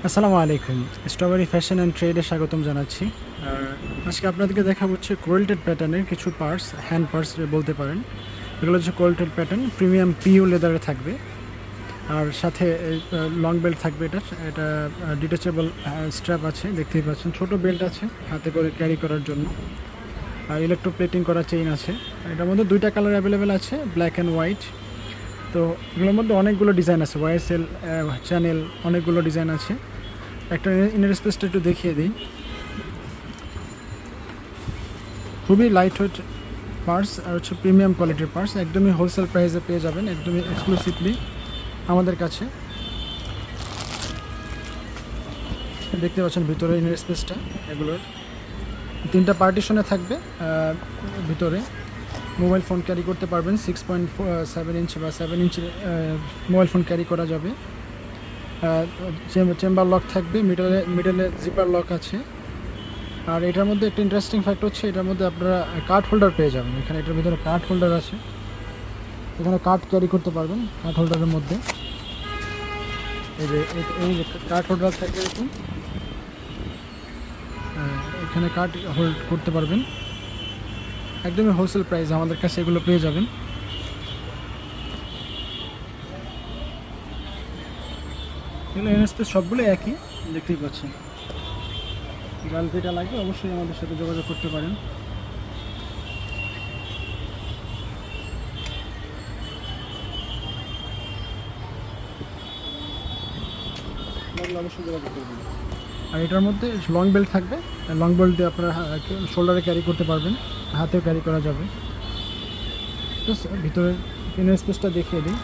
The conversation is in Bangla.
আসসালামু আলাইকুম। স্ট্রবেরি ফ্যাশন অ্যান্ড ট্রেডে স্বাগতম জানাচ্ছি। আজকে আপনাদেরকে দেখাবো হচ্ছে কোয়েল্টেড প্যাটার্নের কিছু পার্টস, হ্যান্ড পার্টস বলতে পারেন। এগুলো হচ্ছে কোয়েল্টেড প্যাটার্ন, প্রিমিয়াম পিইউ লেদারে থাকবে। আর সাথে লং বেল্ট থাকবে। এটা ডিটাচেবল স্ট্র্যাপ আছে, দেখতেই পাচ্ছেন। ছোট বেল্ট আছে হাতে করে ক্যারি করার জন্য। আর ইলেকট্রোপ্লেটিং করা চেইন আছে। এটার মধ্যে দুইটা কালার অ্যাভেলেবেল আছে, ব্ল্যাক অ্যান্ড হোয়াইট। তো এগুলোর মধ্যে অনেকগুলো ডিজাইন আছে, ওয়াইএসএল চ্যানেল, অনেকগুলো ডিজাইন আছে। একটা ইনার স্পেসটা একটু দেখিয়ে দিই। খুবই লাইট ওয়েট পার্টস আর হচ্ছে প্রিমিয়াম কোয়ালিটির পার্টস, একদমই হোলসেল প্রাইসে পেয়ে যাবেন, একদমই এক্সক্লুসিভলি আমাদের কাছে। দেখতে পাচ্ছেন ভিতরে ইনার স্পেসটা, এগুলোর তিনটা পার্টিশনে থাকবে। ভিতরে মোবাইল ফোন ক্যারি করতে পারবেন, 6.7 ইঞ্চ বা 7 ইঞ্চ মোবাইল ফোন ক্যারি করা যাবে। চেম্বার লক থাকবে, মিডলে জিপার লক আছে। আর এটার মধ্যে একটা ইন্টারেস্টিং ফ্যাক্ট হচ্ছে, এটার মধ্যে আপনারা কার্ড হোল্ডার পেয়ে যাবেন। এখানে এটার ভিতরে কার্ড হোল্ডার আছে, এখানে কার্ড ক্যারি করতে পারবেন। কার্ড হোল্ডারের মধ্যে এই যে কার্ড হোল্ডার থাকবে এরকম, এখানে কার্ড হোল্ড করতে পারবেন। একদমই হোলসেল প্রাইস আমাদের কাছে এগুলো পেয়ে যাবেন। এগুলো এনএসপি সবগুলো একই, দেখতেই পাচ্ছেন। যার যেটা লাগবে অবশ্যই আমাদের সাথে যোগাযোগ করতে পারেন। অবশ্যই যোগাযোগ করবেন। আর এটার মধ্যে লং বেল্ট থাকবে, লং বেল্ট দিয়ে আপনারা শোল্ডারে ক্যারি করতে পারবেন, হাতেও ক্যারি করা যাবে। ভিতরের ইনার স্পেসটা দেখিয়ে দিই।